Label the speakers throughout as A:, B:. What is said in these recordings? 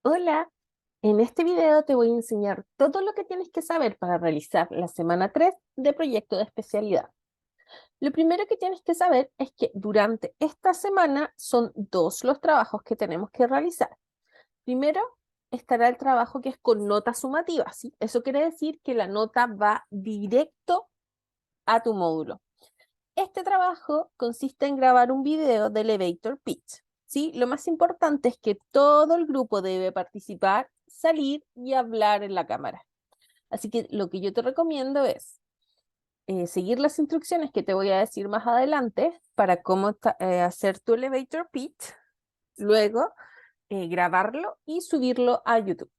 A: Hola, en este video te voy a enseñar todo lo que tienes que saber para realizar la semana 3 de proyecto de especialidad. Lo primero que tienes que saber es que durante esta semana son dos los trabajos que tenemos que realizar. Primero estará el trabajo que es con nota sumativa, ¿sí? Eso quiere decir que la nota va directo a tu módulo. Este trabajo consiste en grabar un video de elevator pitch, ¿sí? Lo más importante es que todo el grupo debe participar, salir y hablar en la cámara. Así que lo que yo te recomiendo es seguir las instrucciones que te voy a decir más adelante para cómo hacer tu elevator pitch, luego grabarlo y subirlo a YouTube.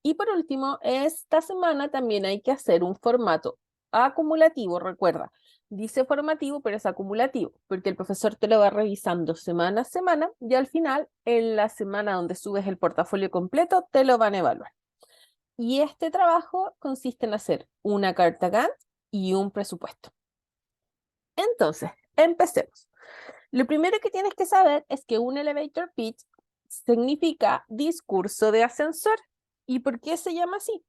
A: Y por último, esta semana también hay que hacer un formato acumulativo, recuerda, dice formativo, pero es acumulativo, porque el profesor te lo va revisando semana a semana y al final, en la semana donde subes el portafolio completo, te lo van a evaluar. Y este trabajo consiste en hacer una carta Gantt y un presupuesto. Entonces, empecemos. Lo primero que tienes que saber es que un elevator pitch significa discurso de ascensor. ¿Y por qué se llama así?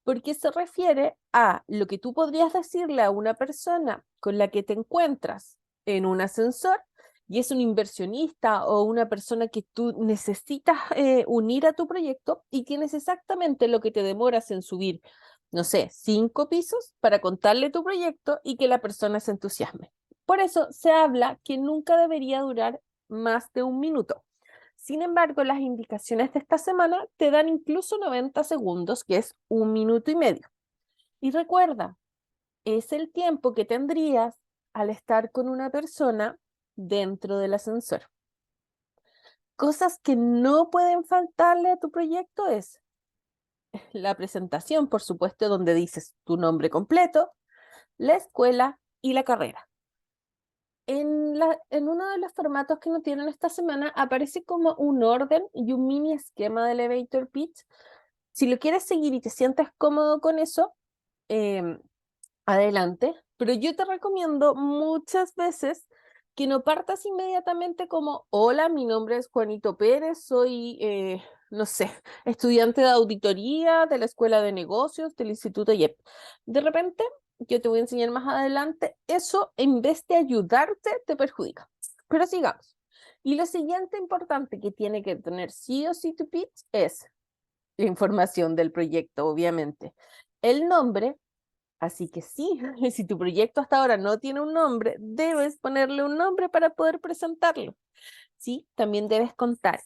A: Porque se refiere a lo que tú podrías decirle a una persona con la que te encuentras en un ascensor y es un inversionista o una persona que tú necesitas unir a tu proyecto y tienes exactamente lo que te demoras en subir, no sé, 5 pisos para contarle tu proyecto y que la persona se entusiasme. Por eso se habla que nunca debería durar más de 1 minuto. Sin embargo, las indicaciones de esta semana te dan incluso 90 segundos, que es 1 minuto y medio. Y recuerda, es el tiempo que tendrías al estar con una persona dentro del ascensor. Cosas que no pueden faltarle a tu proyecto es la presentación, por supuesto, donde dices tu nombre completo, la escuela y la carrera. En uno de los formatos que nos tienen esta semana aparece como un orden y un mini esquema de elevator pitch. Si lo quieres seguir y te sientes cómodo con eso, em, adelante. Pero yo te recomiendo muchas veces que no partas inmediatamente como, hola, mi nombre es Juanito Pérez, soy, no sé, estudiante de auditoría de la Escuela de Negocios del Instituto IEP. De repente, yo te voy a enseñar más adelante, eso en vez de ayudarte, te perjudica. Pero sigamos. Y lo siguiente importante que tiene que tener sí o sí tu pitch es la información del proyecto, obviamente. El nombre. Así que sí, si tu proyecto hasta ahora no tiene un nombre, debes ponerle un nombre para poder presentarlo. Sí, también debes contar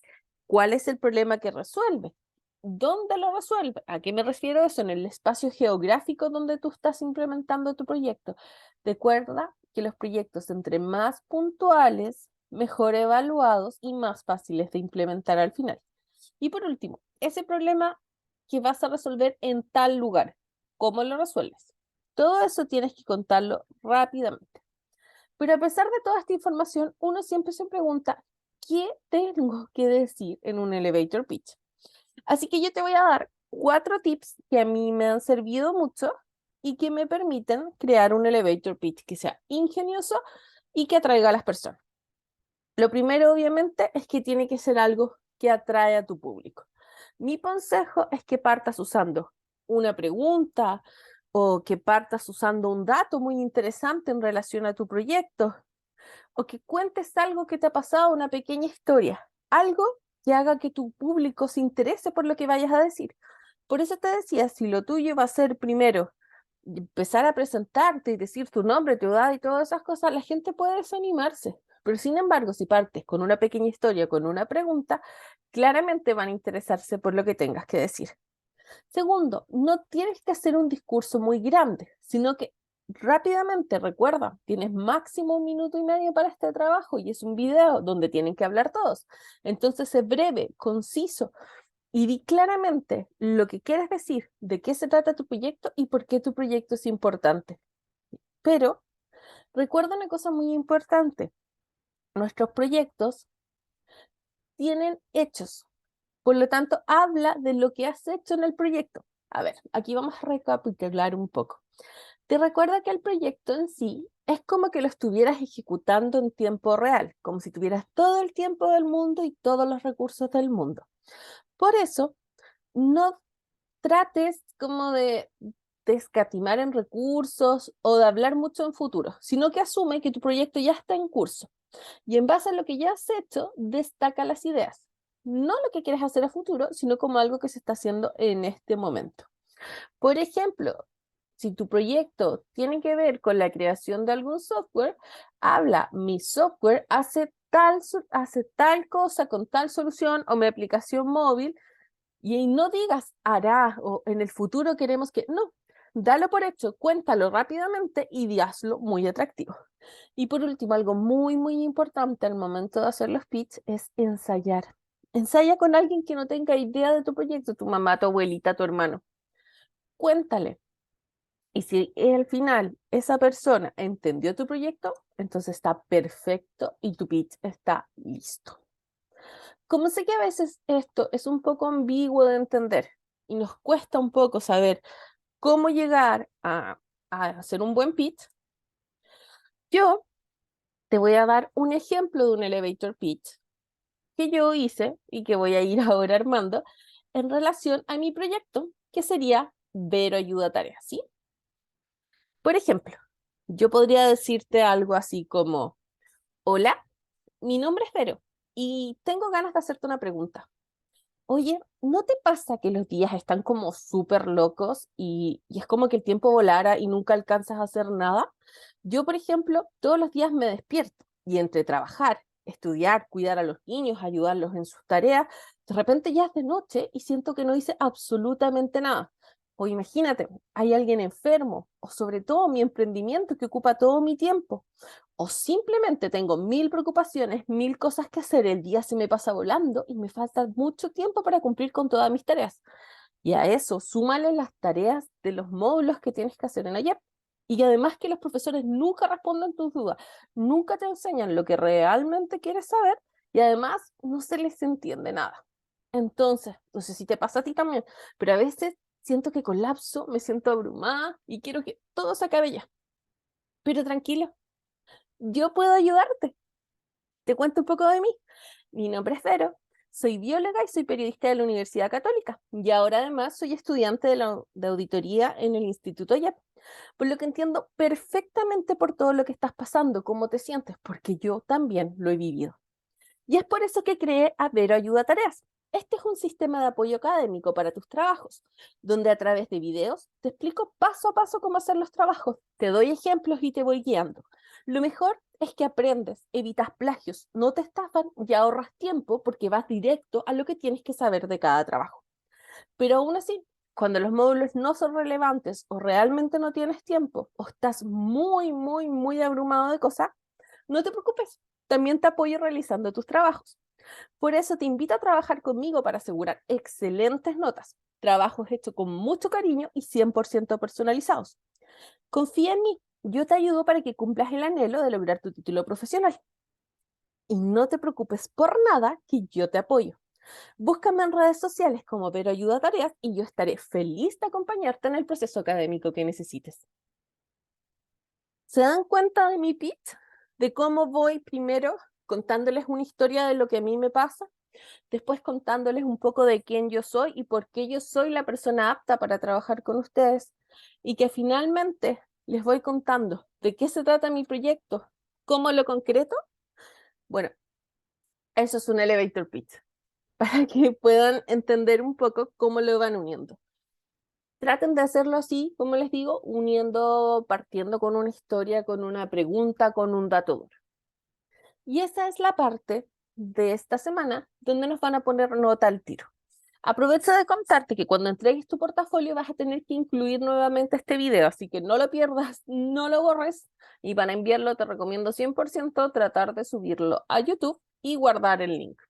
A: cuál es el problema que resuelve, dónde lo resuelve, a qué me refiero eso, en el espacio geográfico donde tú estás implementando tu proyecto. Recuerda que los proyectos entre más puntuales, mejor evaluados y más fáciles de implementar al final. Y por último, ese problema que vas a resolver en tal lugar, ¿cómo lo resuelves? Todo eso tienes que contarlo rápidamente. Pero a pesar de toda esta información, uno siempre se pregunta, ¿qué tengo que decir en un elevator pitch? Así que yo te voy a dar 4 tips que a mí me han servido mucho y que me permiten crear un elevator pitch que sea ingenioso y que atraiga a las personas. Lo primero, obviamente, es que tiene que ser algo que atrae a tu público. Mi consejo es que partas usando una pregunta o que partas usando un dato muy interesante en relación a tu proyecto o que cuentes algo que te ha pasado, una pequeña historia, algo que haga que tu público se interese por lo que vayas a decir. Por eso te decía, si lo tuyo va a ser primero empezar a presentarte y decir tu nombre, tu edad y todas esas cosas, la gente puede desanimarse. Pero sin embargo, si partes con una pequeña historia, con una pregunta, claramente van a interesarse por lo que tengas que decir. Segundo, no tienes que hacer un discurso muy grande, sino que rápidamente, recuerda, tienes máximo 1 minuto y medio para este trabajo y es un video donde tienen que hablar todos. Entonces es breve, conciso y di claramente lo que quieres decir, de qué se trata tu proyecto y por qué tu proyecto es importante. Pero recuerda una cosa muy importante, nuestros proyectos tienen hechos. Por lo tanto, habla de lo que has hecho en el proyecto. A ver, aquí vamos a recapitular un poco. Te recuerda que el proyecto en sí es como que lo estuvieras ejecutando en tiempo real, como si tuvieras todo el tiempo del mundo y todos los recursos del mundo. Por eso, no trates como de escatimar en recursos o de hablar mucho en futuro, sino que asume que tu proyecto ya está en curso. Y en base a lo que ya has hecho, destaca las ideas. No lo que quieres hacer a futuro, sino como algo que se está haciendo en este momento. Por ejemplo, si tu proyecto tiene que ver con la creación de algún software, habla, mi software hace tal cosa con tal solución o mi aplicación móvil, y no digas hará o en el futuro queremos que, no, dalo por hecho, cuéntalo rápidamente y hazlo muy atractivo. Y por último, algo muy, muy importante al momento de hacer los pitch es ensayar. Ensaya con alguien que no tenga idea de tu proyecto, tu mamá, tu abuelita, tu hermano. Cuéntale. Y si al final esa persona entendió tu proyecto, entonces está perfecto y tu pitch está listo. Como sé que a veces esto es un poco ambiguo de entender y nos cuesta un poco saber cómo llegar a hacer un buen pitch, yo te voy a dar un ejemplo de un elevator pitch que yo hice y que voy a ir ahora armando en relación a mi proyecto, que sería Vero Ayuda a Tareas, ¿sí? Por ejemplo, yo podría decirte algo así como, hola, mi nombre es Vero y tengo ganas de hacerte una pregunta. Oye, ¿no te pasa que los días están como súper locos y es como que el tiempo volara y nunca alcanzas a hacer nada? Yo, por ejemplo, todos los días me despierto y entre trabajar, estudiar, cuidar a los niños, ayudarlos en sus tareas, de repente ya es de noche y siento que no hice absolutamente nada. O imagínate, hay alguien enfermo o sobre todo mi emprendimiento que ocupa todo mi tiempo. O simplemente tengo mil preocupaciones, mil cosas que hacer, el día se me pasa volando y me falta mucho tiempo para cumplir con todas mis tareas. Y a eso, súmale las tareas de los módulos que tienes que hacer en ayer. Y además que los profesores nunca responden tus dudas, nunca te enseñan lo que realmente quieres saber y además no se les entiende nada. Entonces, no sé si te pasa a ti también, pero a veces siento que colapso, me siento abrumada y quiero que todo se acabe ya. Pero tranquilo, yo puedo ayudarte. Te cuento un poco de mí. Mi nombre es Vero, soy bióloga y soy periodista de la Universidad Católica. Y ahora además soy estudiante de auditoría en el Instituto YEP. Por lo que entiendo perfectamente por todo lo que estás pasando, cómo te sientes, porque yo también lo he vivido. Y es por eso que creé Avero Ayuda a Tareas. Este es un sistema de apoyo académico para tus trabajos, donde a través de videos te explico paso a paso cómo hacer los trabajos, te doy ejemplos y te voy guiando. Lo mejor es que aprendes, evitas plagios, no te estafan y ahorras tiempo porque vas directo a lo que tienes que saber de cada trabajo. Pero aún así, cuando los módulos no son relevantes o realmente no tienes tiempo o estás muy, muy, muy abrumado de cosas, no te preocupes, también te apoyo realizando tus trabajos. Por eso te invito a trabajar conmigo para asegurar excelentes notas, trabajos hechos con mucho cariño y 100% personalizados. Confía en mí, yo te ayudo para que cumplas el anhelo de lograr tu título profesional. Y no te preocupes por nada, que yo te apoyo. Búscame en redes sociales como Vero Ayuda a Tareas y yo estaré feliz de acompañarte en el proceso académico que necesites. ¿Se dan cuenta de mi pitch? De cómo voy primero contándoles una historia de lo que a mí me pasa, después contándoles un poco de quién yo soy y por qué yo soy la persona apta para trabajar con ustedes, y que finalmente les voy contando de qué se trata mi proyecto, cómo lo concreto. Bueno, eso es un elevator pitch, para que puedan entender un poco cómo lo van uniendo. Traten de hacerlo así, como les digo, uniendo, partiendo con una historia, con una pregunta, con un dato duro. Y esa es la parte de esta semana donde nos van a poner nota al tiro. Aprovecho de contarte que cuando entregues tu portafolio vas a tener que incluir nuevamente este video, así que no lo pierdas, no lo borres, y para enviarlo te recomiendo 100% tratar de subirlo a YouTube y guardar el link.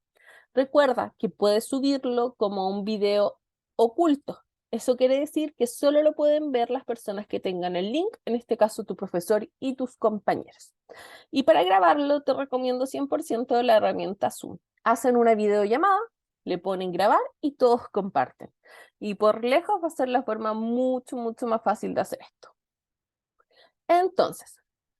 A: Recuerda que puedes subirlo como un video oculto. Eso quiere decir que solo lo pueden ver las personas que tengan el link, en este caso tu profesor y tus compañeros. Y para grabarlo te recomiendo 100% la herramienta Zoom. Hacen una videollamada, le ponen grabar y todos comparten. Y por lejos va a ser la forma mucho, mucho más fácil de hacer esto. Entonces,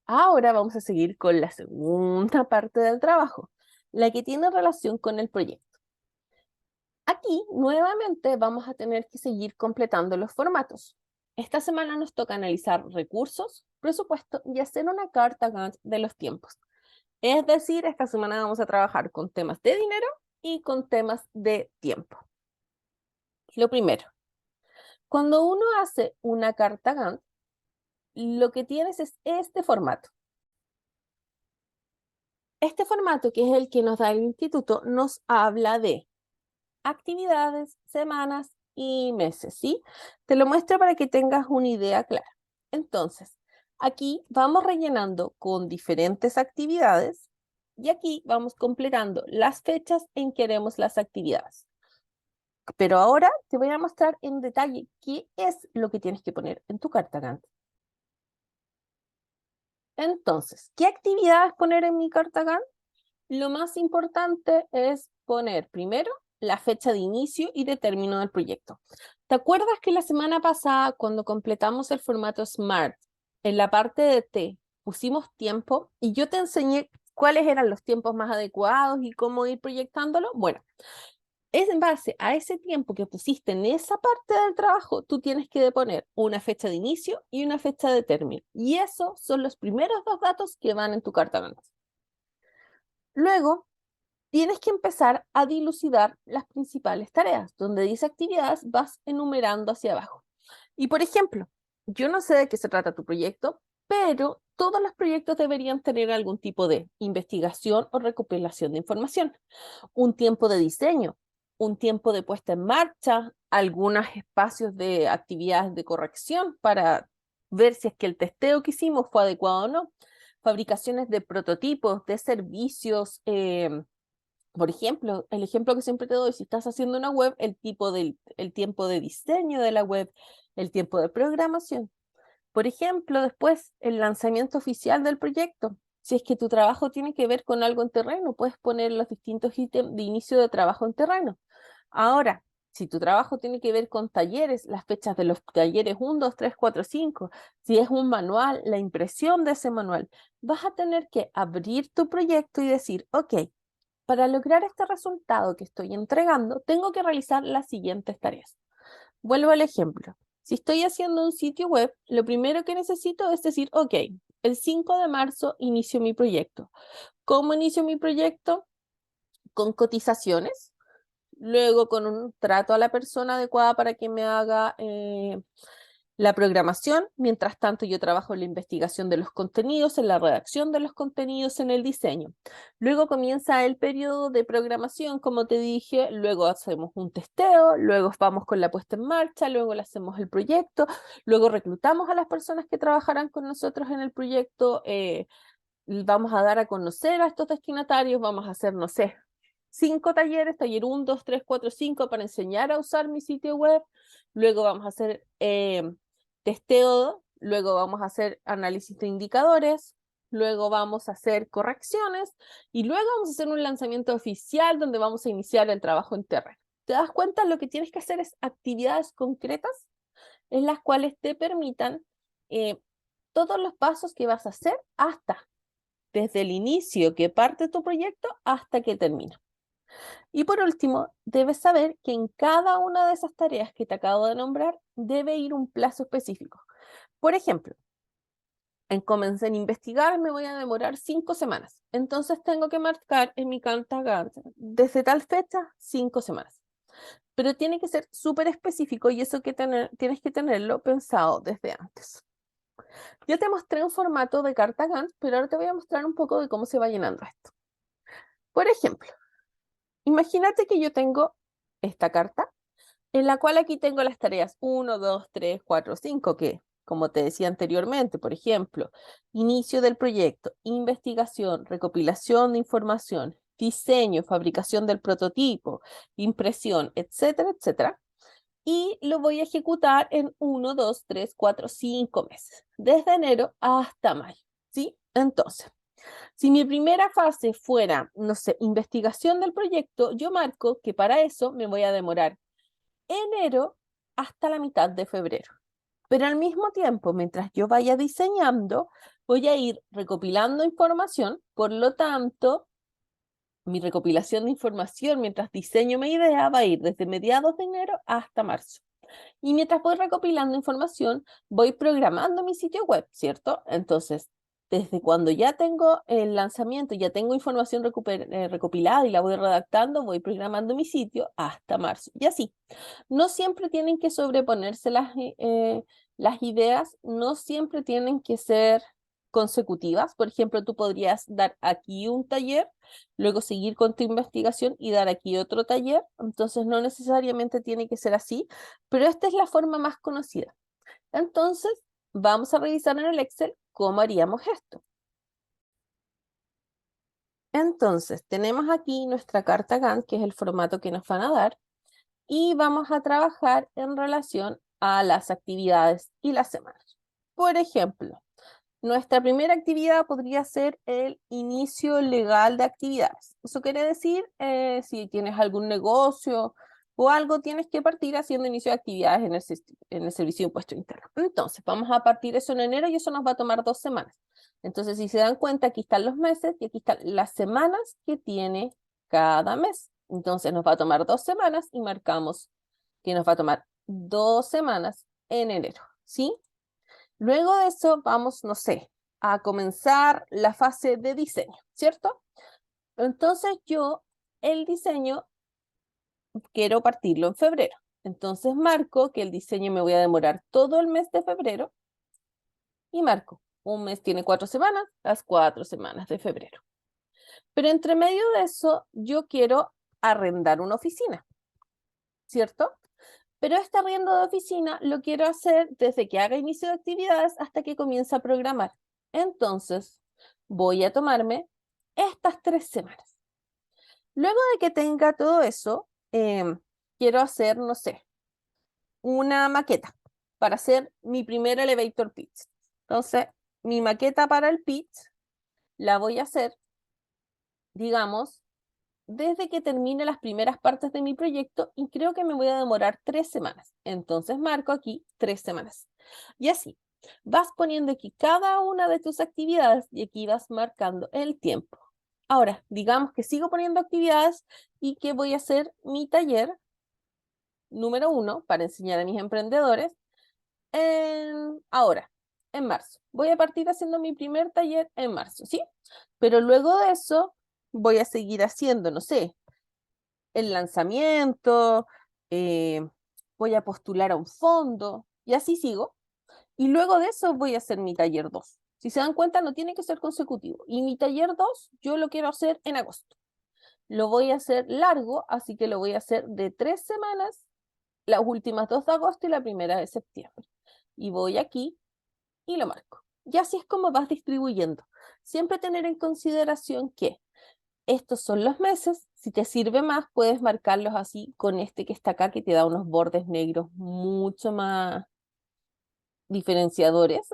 A: ahora vamos a seguir con la segunda parte del trabajo, la que tiene relación con el proyecto. Aquí, nuevamente, vamos a tener que seguir completando los formatos. Esta semana nos toca analizar recursos, presupuesto y hacer una carta Gantt de los tiempos. Es decir, esta semana vamos a trabajar con temas de dinero y con temas de tiempo. Lo primero, cuando uno hace una carta Gantt, lo que tienes es este formato. Este formato, que es el que nos da el instituto, nos habla de actividades, semanas y meses, ¿sí? Te lo muestro para que tengas una idea clara. Entonces, aquí vamos rellenando con diferentes actividades y aquí vamos completando las fechas en que haremos las actividades. Pero ahora te voy a mostrar en detalle qué es lo que tienes que poner en tu carta Gantt. Entonces, ¿qué actividades poner en mi carta Gantt? Lo más importante es poner primero la fecha de inicio y de término del proyecto. ¿Te acuerdas que la semana pasada, cuando completamos el formato SMART, en la parte de T, pusimos tiempo y yo te enseñé cuáles eran los tiempos más adecuados y cómo ir proyectándolo? Bueno, es en base a ese tiempo que pusiste en esa parte del trabajo, tú tienes que poner una fecha de inicio y una fecha de término. Y esos son los primeros dos datos que van en tu carta Gantt. Luego, tienes que empezar a dilucidar las principales tareas. Donde dice actividades, vas enumerando hacia abajo. Y por ejemplo, yo no sé de qué se trata tu proyecto, pero todos los proyectos deberían tener algún tipo de investigación o recopilación de información, un tiempo de diseño, un tiempo de puesta en marcha, algunos espacios de actividades de corrección para ver si es que el testeo que hicimos fue adecuado o no, fabricaciones de prototipos, de servicios, por ejemplo, el ejemplo que siempre te doy, si estás haciendo una web, el tiempo de diseño de la web, el tiempo de programación. Por ejemplo, después, el lanzamiento oficial del proyecto. Si es que tu trabajo tiene que ver con algo en terreno, puedes poner los distintos ítems de inicio de trabajo en terreno. Ahora, si tu trabajo tiene que ver con talleres, las fechas de los talleres 1, 2, 3, 4, 5, si es un manual, la impresión de ese manual, vas a tener que abrir tu proyecto y decir, ok, para lograr este resultado que estoy entregando, tengo que realizar las siguientes tareas. Vuelvo al ejemplo. Si estoy haciendo un sitio web, lo primero que necesito es decir, ok, el 5 de marzo inicio mi proyecto. ¿Cómo inicio mi proyecto? Con cotizaciones, luego con un trato a la persona adecuada para que me haga la programación. Mientras tanto, yo trabajo en la investigación de los contenidos, en la redacción de los contenidos, en el diseño. Luego comienza el periodo de programación, como te dije, luego hacemos un testeo, luego vamos con la puesta en marcha, luego le hacemos el proyecto, luego reclutamos a las personas que trabajarán con nosotros en el proyecto, vamos a dar a conocer a estos destinatarios, vamos a hacer, no sé, 5 talleres, taller 1, 2, 3, 4, 5, para enseñar a usar mi sitio web. Luego vamos a hacer testeo, luego vamos a hacer análisis de indicadores, luego vamos a hacer correcciones y luego vamos a hacer un lanzamiento oficial donde vamos a iniciar el trabajo en terreno. ¿Te das cuenta? Lo que tienes que hacer es actividades concretas en las cuales te permitan todos los pasos que vas a hacer hasta desde el inicio que parte tu proyecto hasta que termina. Y por último, debes saber que en cada una de esas tareas que te acabo de nombrar debe ir un plazo específico. Por ejemplo, comencé en investigar, me voy a demorar 5 semanas. Entonces tengo que marcar en mi carta Gantt desde tal fecha 5 semanas. Pero tiene que ser súper específico y eso tienes que tenerlo pensado desde antes. Yo te mostré un formato de carta Gantt, pero ahora te voy a mostrar un poco de cómo se va llenando esto. Por ejemplo, imagínate que yo tengo esta carta, en la cual aquí tengo las tareas 1, 2, 3, 4, 5, que, como te decía anteriormente, por ejemplo, inicio del proyecto, investigación, recopilación de información, diseño, fabricación del prototipo, impresión, etcétera, etcétera. Y lo voy a ejecutar en 1, 2, 3, 4, 5 meses, desde enero hasta mayo, ¿sí? Entonces, si mi primera fase fuera, no sé, investigación del proyecto, yo marco que para eso me voy a demorar enero hasta la mitad de febrero. Pero al mismo tiempo, mientras yo vaya diseñando, voy a ir recopilando información, por lo tanto, mi recopilación de información mientras diseño mi idea va a ir desde mediados de enero hasta marzo. Y mientras voy recopilando información, voy programando mi sitio web, ¿cierto? Entonces, desde cuando ya tengo el lanzamiento, ya tengo información recopilada y la voy redactando, voy programando mi sitio hasta marzo. Y así, no siempre tienen que sobreponerse las ideas, no siempre tienen que ser consecutivas. Por ejemplo, tú podrías dar aquí un taller, luego seguir con tu investigación y dar aquí otro taller. Entonces, no necesariamente tiene que ser así, pero esta es la forma más conocida. Entonces, vamos a revisar en el Excel cómo haríamos esto. Entonces, tenemos aquí nuestra carta Gantt, que es el formato que nos van a dar, y vamos a trabajar en relación a las actividades y las semanas. Por ejemplo, nuestra primera actividad podría ser el inicio legal de actividades. Eso quiere decir, si tienes algún negocio o algo, tienes que partir haciendo inicio de actividades en el Servicio de Impuesto Interno. Entonces, vamos a partir eso en enero y eso nos va a tomar 2 semanas. Entonces, si se dan cuenta, aquí están los meses y aquí están las semanas que tiene cada mes. Entonces, nos va a tomar 2 semanas y marcamos que nos va a tomar 2 semanas en enero, ¿sí? Luego de eso vamos, no sé, a comenzar la fase de diseño, ¿cierto? Entonces yo el diseño quiero partirlo en febrero. Entonces marco que el diseño me voy a demorar todo el mes de febrero y marco. Un mes tiene 4 semanas, las 4 semanas de febrero. Pero entre medio de eso yo quiero arrendar una oficina, ¿cierto? Pero este arriendo de oficina lo quiero hacer desde que haga inicio de actividades hasta que comience a programar. Entonces, voy a tomarme estas 3 semanas. Luego de que tenga todo eso, quiero hacer, no sé, una maqueta para hacer mi primer elevator pitch. Entonces, mi maqueta para el pitch la voy a hacer, digamos, desde que termine las primeras partes de mi proyecto y creo que me voy a demorar 3 semanas. Entonces marco aquí 3 semanas. Y así, vas poniendo aquí cada una de tus actividades y aquí vas marcando el tiempo. Ahora, digamos que sigo poniendo actividades y que voy a hacer mi taller número 1 para enseñar a mis emprendedores ahora, en marzo. Voy a partir haciendo mi primer taller en marzo, ¿sí? Pero luego de eso voy a seguir haciendo, no sé, el lanzamiento, voy a postular a un fondo y así sigo. Y luego de eso voy a hacer mi taller 2. Si se dan cuenta, no tiene que ser consecutivo. Y mi taller 2 yo lo quiero hacer en agosto. Lo voy a hacer largo, así que lo voy a hacer de 3 semanas, las últimas 2 de agosto y la primera de septiembre. Y voy aquí y lo marco. Y así es como vas distribuyendo. Siempre tener en consideración que estos son los meses. Si te sirve más, puedes marcarlos así con este que está acá, que te da unos bordes negros mucho más diferenciadores.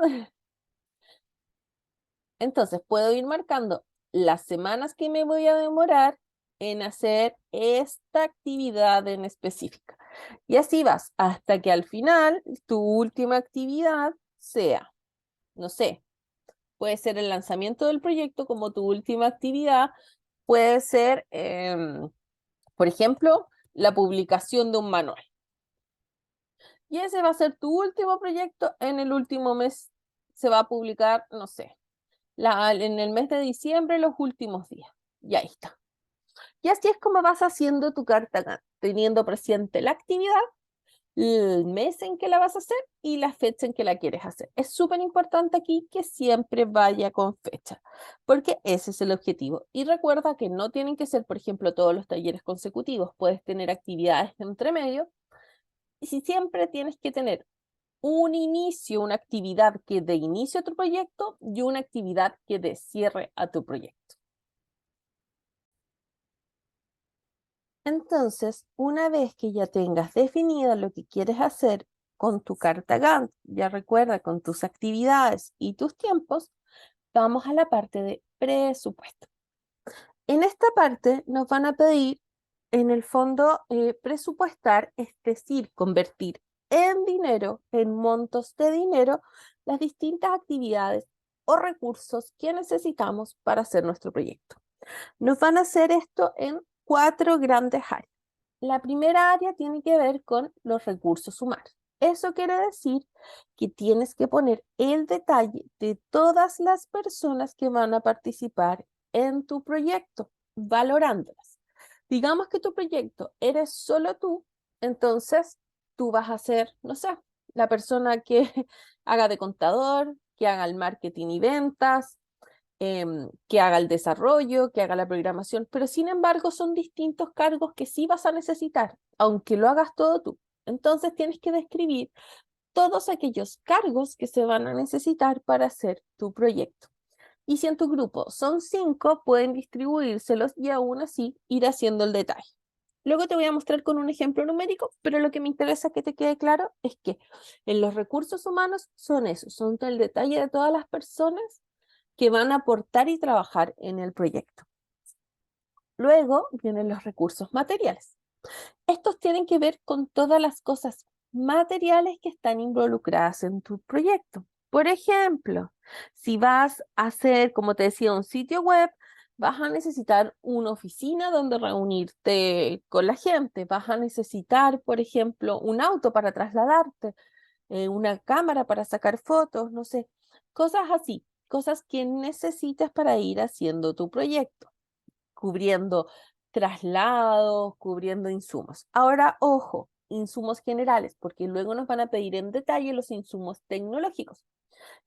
A: Entonces, puedo ir marcando las semanas que me voy a demorar en hacer esta actividad en específica. Y así vas hasta que al final tu última actividad sea, no sé, puede ser el lanzamiento del proyecto como tu última actividad, puede ser, por ejemplo, la publicación de un manual. Y ese va a ser tu último proyecto. En el último mes se va a publicar, no sé, en el mes de diciembre, los últimos días. Y ahí está. Y así es como vas haciendo tu carta Gantt, teniendo presente la actividad, el mes en que la vas a hacer y la fecha en que la quieres hacer. Es súper importante aquí que siempre vaya con fecha, porque ese es el objetivo. Y recuerda que no tienen que ser, por ejemplo, todos los talleres consecutivos. Puedes tener actividades entre medio y si siempre tienes que tener un inicio, una actividad que dé inicio a tu proyecto y una actividad que dé cierre a tu proyecto. Entonces, una vez que ya tengas definido lo que quieres hacer con tu carta Gantt, ya recuerda con tus actividades y tus tiempos, vamos a la parte de presupuesto. En esta parte nos van a pedir, en el fondo, presupuestar, es decir, convertir en dinero, en montos de dinero, las distintas actividades o recursos que necesitamos para hacer nuestro proyecto. Nos van a hacer esto en 4 grandes áreas. La primera área tiene que ver con los recursos humanos. Eso quiere decir que tienes que poner el detalle de todas las personas que van a participar en tu proyecto, valorándolas. Digamos que tu proyecto eres solo tú, entonces tú vas a ser, no sé, la persona que haga de contador, que haga el marketing y ventas, que haga el desarrollo, que haga la programación, pero sin embargo son distintos cargos que sí vas a necesitar, aunque lo hagas todo tú. Entonces tienes que describir todos aquellos cargos que se van a necesitar para hacer tu proyecto. Y si en tu grupo son 5, pueden distribuírselos y aún así ir haciendo el detalle. Luego te voy a mostrar con un ejemplo numérico, pero lo que me interesa que te quede claro es que en los recursos humanos son esos, son el detalle de todas las personas que van a aportar y trabajar en el proyecto. Luego vienen los recursos materiales. Estos tienen que ver con todas las cosas materiales que están involucradas en tu proyecto. Por ejemplo, si vas a hacer, como te decía, un sitio web, vas a necesitar una oficina donde reunirte con la gente. Vas a necesitar, por ejemplo, un auto para trasladarte, una cámara para sacar fotos, no sé, cosas así, cosas que necesitas para ir haciendo tu proyecto, cubriendo traslados, cubriendo insumos. Ahora, ojo, insumos generales, porque luego nos van a pedir en detalle los insumos tecnológicos.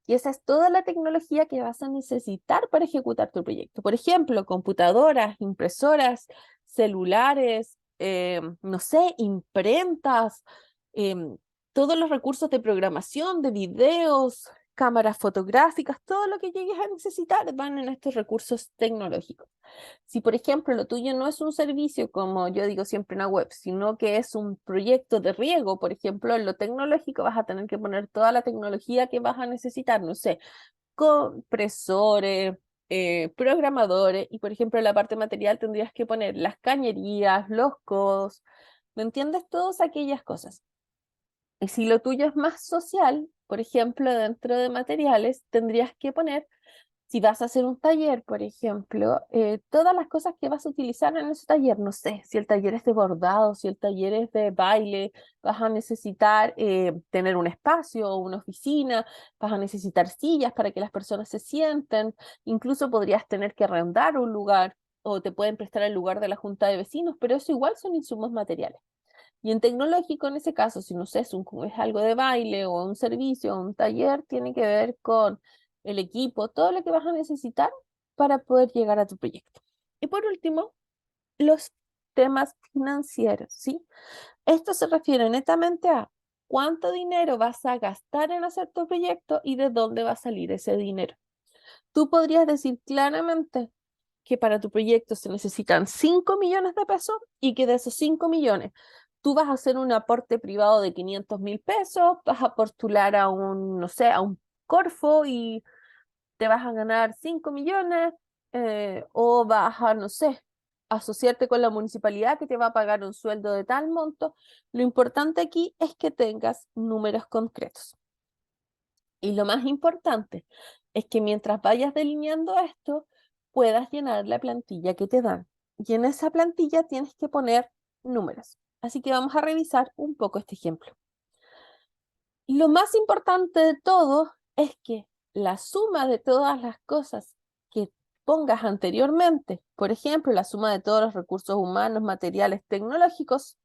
A: Y esa es toda la tecnología que vas a necesitar para ejecutar tu proyecto. Por ejemplo, computadoras, impresoras, celulares, no sé, imprentas, em, todos los recursos de programación, de videos, cámaras fotográficas, todo lo que llegues a necesitar van en estos recursos tecnológicos. Si, por ejemplo, lo tuyo no es un servicio, como yo digo siempre en la web, sino que es un proyecto de riego, por ejemplo, en lo tecnológico vas a tener que poner toda la tecnología que vas a necesitar, no sé, compresores, programadores, y por ejemplo, en la parte material tendrías que poner las cañerías, los codos, ¿me entiendes? Todas aquellas cosas. Y si lo tuyo es más social, por ejemplo, dentro de materiales, tendrías que poner, si vas a hacer un taller, por ejemplo, todas las cosas que vas a utilizar en ese taller, no sé, si el taller es de bordado, si el taller es de baile, vas a necesitar tener un espacio o una oficina, vas a necesitar sillas para que las personas se sienten, incluso podrías tener que arrendar un lugar o te pueden prestar el lugar de la junta de vecinos, pero eso igual son insumos materiales. Y en tecnológico, en ese caso, si no sé, es algo de baile o un servicio o un taller, tiene que ver con el equipo, todo lo que vas a necesitar para poder llegar a tu proyecto. Y por último, los temas financieros, ¿sí? Esto se refiere netamente a cuánto dinero vas a gastar en hacer tu proyecto y de dónde va a salir ese dinero. Tú podrías decir claramente que para tu proyecto se necesitan 5 millones de pesos y que de esos 5 millones tú vas a hacer un aporte privado de 500.000 pesos, vas a postular a un, no sé, a un Corfo y te vas a ganar 5 millones, o vas a, no sé, asociarte con la municipalidad que te va a pagar un sueldo de tal monto. Lo importante aquí es que tengas números concretos. Y lo más importante es que mientras vayas delineando esto, puedas llenar la plantilla que te dan. Y en esa plantilla tienes que poner números. Así que vamos a revisar un poco este ejemplo. Lo más importante de todo es que la suma de todas las cosas que pongas anteriormente, por ejemplo, la suma de todos los recursos humanos, materiales, tecnológicos,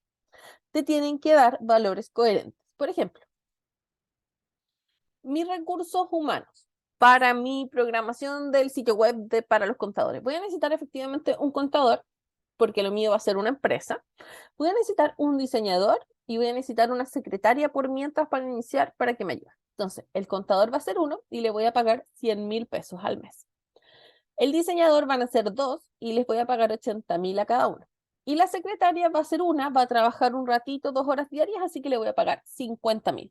A: te tienen que dar valores coherentes. Por ejemplo, mis recursos humanos para mi programación del sitio web para los contadores. Voy a necesitar efectivamente un contador, porque lo mío va a ser una empresa. Voy a necesitar un diseñador y voy a necesitar una secretaria por mientras para iniciar para que me ayude. Entonces, el contador va a ser uno y le voy a pagar 100.000 pesos al mes. El diseñador van a ser dos y les voy a pagar 80.000 a cada uno. Y la secretaria va a ser una, va a trabajar un ratito, 2 horas diarias, así que le voy a pagar 50.000.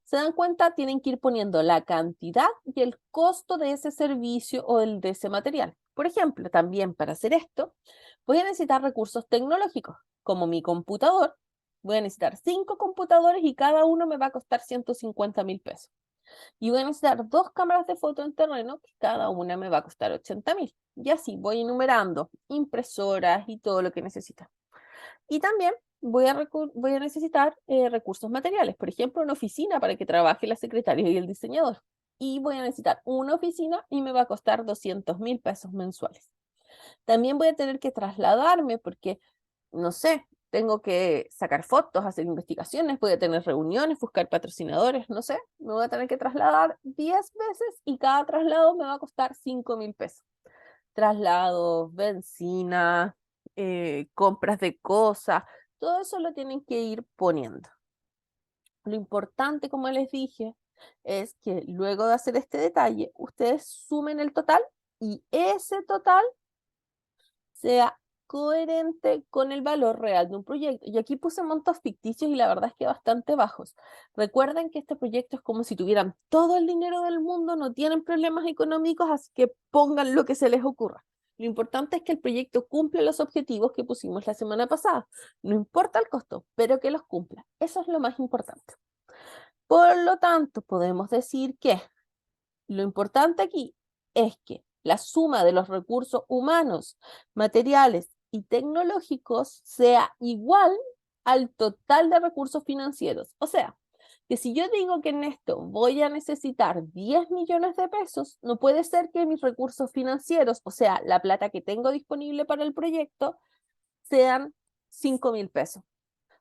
A: ¿Se dan cuenta? Tienen que ir poniendo la cantidad y el costo de ese servicio o de ese material. Por ejemplo, también para hacer esto, voy a necesitar recursos tecnológicos, como mi computador. Voy a necesitar 5 computadores y cada uno me va a costar 150.000 pesos. Y voy a necesitar 2 cámaras de foto en terreno, que cada una me va a costar 80.000. Y así voy enumerando impresoras y todo lo que necesita. Y también voy a necesitar recursos materiales, por ejemplo, una oficina para que trabaje la secretaria y el diseñador. Y voy a necesitar una oficina y me va a costar 200.000 pesos mensuales. También voy a tener que trasladarme porque, no sé, tengo que sacar fotos, hacer investigaciones, voy a tener reuniones, buscar patrocinadores, no sé, me voy a tener que trasladar 10 veces y cada traslado me va a costar 5.000 pesos. Traslados, benzina, compras de cosas, todo eso lo tienen que ir poniendo. Lo importante, como les dije, es que luego de hacer este detalle, ustedes sumen el total y ese total sea coherente con el valor real de un proyecto. Y aquí puse montos ficticios y la verdad es que bastante bajos. Recuerden que este proyecto es como si tuvieran todo el dinero del mundo, no tienen problemas económicos, así que pongan lo que se les ocurra. Lo importante es que el proyecto cumpla los objetivos que pusimos la semana pasada. No importa el costo, pero que los cumpla. Eso es lo más importante. Por lo tanto, podemos decir que lo importante aquí es que la suma de los recursos humanos, materiales y tecnológicos sea igual al total de recursos financieros. O sea, que si yo digo que en esto voy a necesitar 10 millones de pesos, no puede ser que mis recursos financieros, o sea, la plata que tengo disponible para el proyecto, sean 5.000 pesos.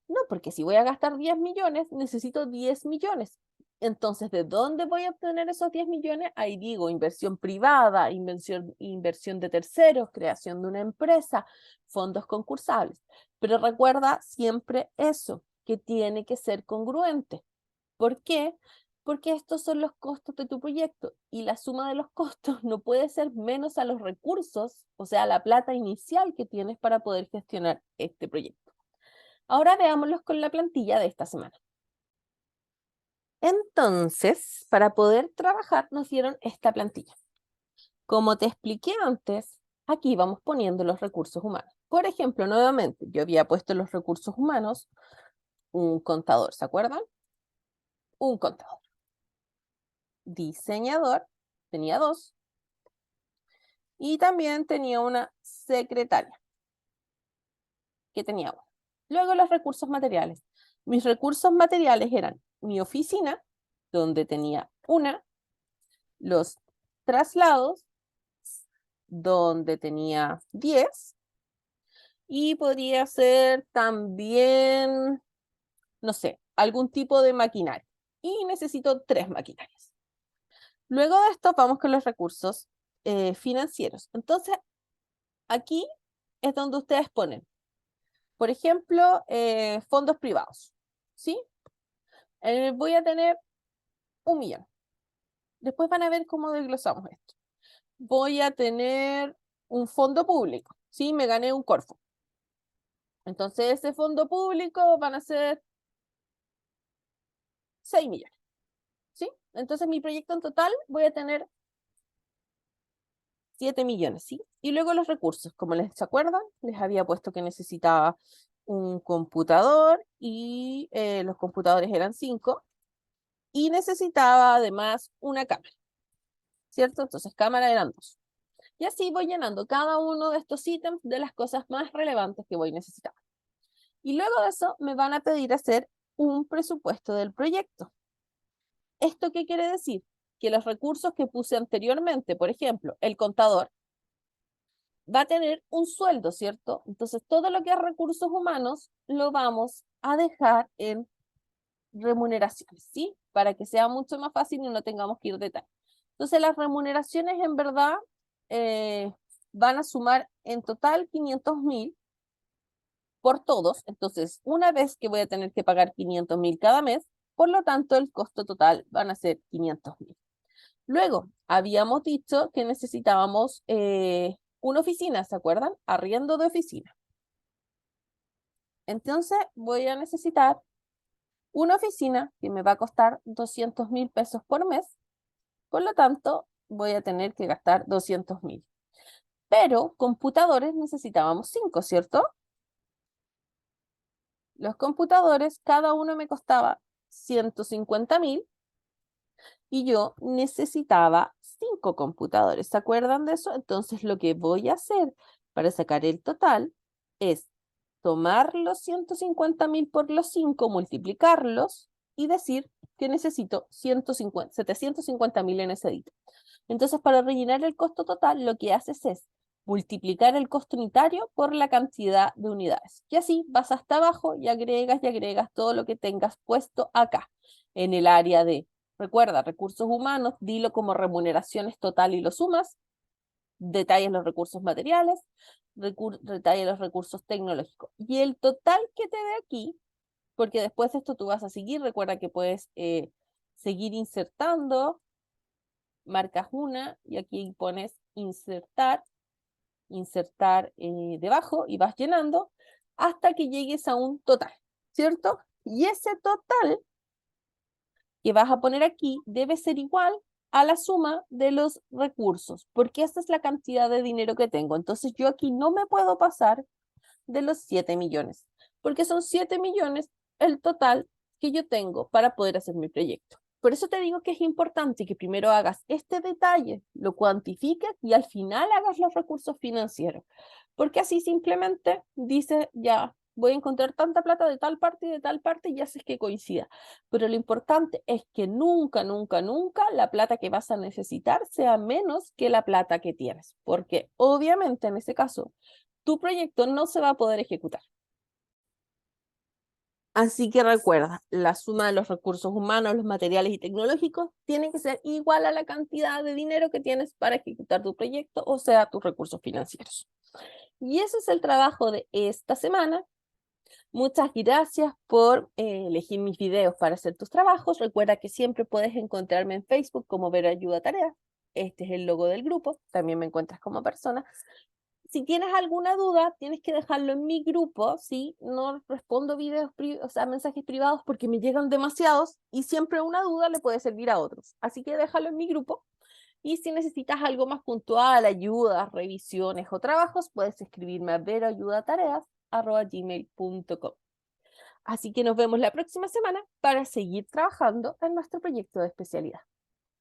A: No, porque si voy a gastar 10 millones, necesito 10 millones. Entonces, ¿de dónde voy a obtener esos 10 millones? Ahí digo, inversión privada, inversión de terceros, creación de una empresa, fondos concursables. Pero recuerda siempre eso, que tiene que ser congruente. ¿Por qué? Porque estos son los costos de tu proyecto y la suma de los costos no puede ser menos a los recursos, o sea, la plata inicial que tienes para poder gestionar este proyecto. Ahora veámoslos con la plantilla de esta semana. Entonces, para poder trabajar, nos dieron esta plantilla. Como te expliqué antes, aquí vamos poniendo los recursos humanos. Por ejemplo, nuevamente, yo había puesto los recursos humanos, un contador, ¿se acuerdan? Un contador. Diseñador, tenía 2. Y también tenía una secretaria, que tenía 1. Luego los recursos materiales. Mis recursos materiales eran mi oficina, donde tenía 1, los traslados, donde tenía 10, y podría ser también, no sé, algún tipo de maquinaria. Y necesito 3 maquinarias. Luego de esto vamos con los recursos financieros. Entonces, aquí es donde ustedes ponen, por ejemplo, fondos privados, ¿sí? Voy a tener 1 millón. Después van a ver cómo desglosamos esto. Voy a tener un fondo público, ¿sí? Me gané un Corfo. Entonces, ese fondo público van a ser 6 millones, ¿sí? Entonces, mi proyecto en total voy a tener 7 millones, ¿sí? Y luego los recursos, como les acuerdan, les había puesto que necesitaba un computador y los computadores eran 5 y necesitaba además una cámara, ¿cierto? Entonces, cámara eran 2. Y así voy llenando cada uno de estos ítems de las cosas más relevantes que voy necesitando. Y luego de eso me van a pedir hacer un presupuesto del proyecto. ¿Esto qué quiere decir? Que los recursos que puse anteriormente, por ejemplo, el contador, va a tener un sueldo, ¿cierto? Entonces, todo lo que es recursos humanos lo vamos a dejar en remuneraciones, ¿sí? Para que sea mucho más fácil y no tengamos que ir de tal. Entonces, las remuneraciones en verdad van a sumar en total 500.000 por todos. Entonces, una vez que voy a tener que pagar 500.000 cada mes, por lo tanto, el costo total van a ser 500.000. Luego, habíamos dicho que necesitábamos una oficina, ¿se acuerdan? Arriendo de oficina. Entonces, voy a necesitar una oficina que me va a costar 200.000 pesos por mes. Por lo tanto, voy a tener que gastar 200.000. Pero computadores necesitábamos 5, ¿cierto? Los computadores, cada uno me costaba 150.000 y yo necesitaba 5 computadores. ¿Se acuerdan de eso? Entonces lo que voy a hacer para sacar el total es tomar los 150.000 por los 5, multiplicarlos y decir que necesito 750.000 en ese día. Entonces, para rellenar el costo total, lo que haces es multiplicar el costo unitario por la cantidad de unidades. Y así vas hasta abajo y agregas todo lo que tengas puesto acá, en el área de, recuerda, recursos humanos, dilo como remuneraciones total y lo sumas, detalles los recursos materiales, detalles los recursos tecnológicos. Y el total que te dé aquí, porque después de esto tú vas a seguir, recuerda que puedes seguir insertando, marcas una y aquí pones insertar debajo y vas llenando hasta que llegues a un total, ¿cierto? Y ese total que vas a poner aquí debe ser igual a la suma de los recursos, porque esta es la cantidad de dinero que tengo. Entonces yo aquí no me puedo pasar de los 7 millones, porque son 7 millones el total que yo tengo para poder hacer mi proyecto. Por eso te digo que es importante que primero hagas este detalle, lo cuantifiques y al final hagas los recursos financieros, porque así simplemente dices, ya, voy a encontrar tanta plata de tal parte y de tal parte y haces que coincida. Pero lo importante es que nunca, nunca, nunca la plata que vas a necesitar sea menos que la plata que tienes, porque obviamente en ese caso tu proyecto no se va a poder ejecutar. Así que recuerda, la suma de los recursos humanos, los materiales y tecnológicos tiene que ser igual a la cantidad de dinero que tienes para ejecutar tu proyecto, o sea, tus recursos financieros. Y ese es el trabajo de esta semana. Muchas gracias por elegir mis videos para hacer tus trabajos. Recuerda que siempre puedes encontrarme en Facebook como Vero Ayuda Tareas. Este es el logo del grupo. También me encuentras como persona. Si tienes alguna duda, tienes que dejarlo en mi grupo, ¿sí? No respondo videos, o sea, mensajes privados porque me llegan demasiados y siempre una duda le puede servir a otros. Así que déjalo en mi grupo. Y si necesitas algo más puntual, ayudas, revisiones o trabajos, puedes escribirme a veroayudatareas@gmail.com. Así que nos vemos la próxima semana para seguir trabajando en nuestro proyecto de especialidad.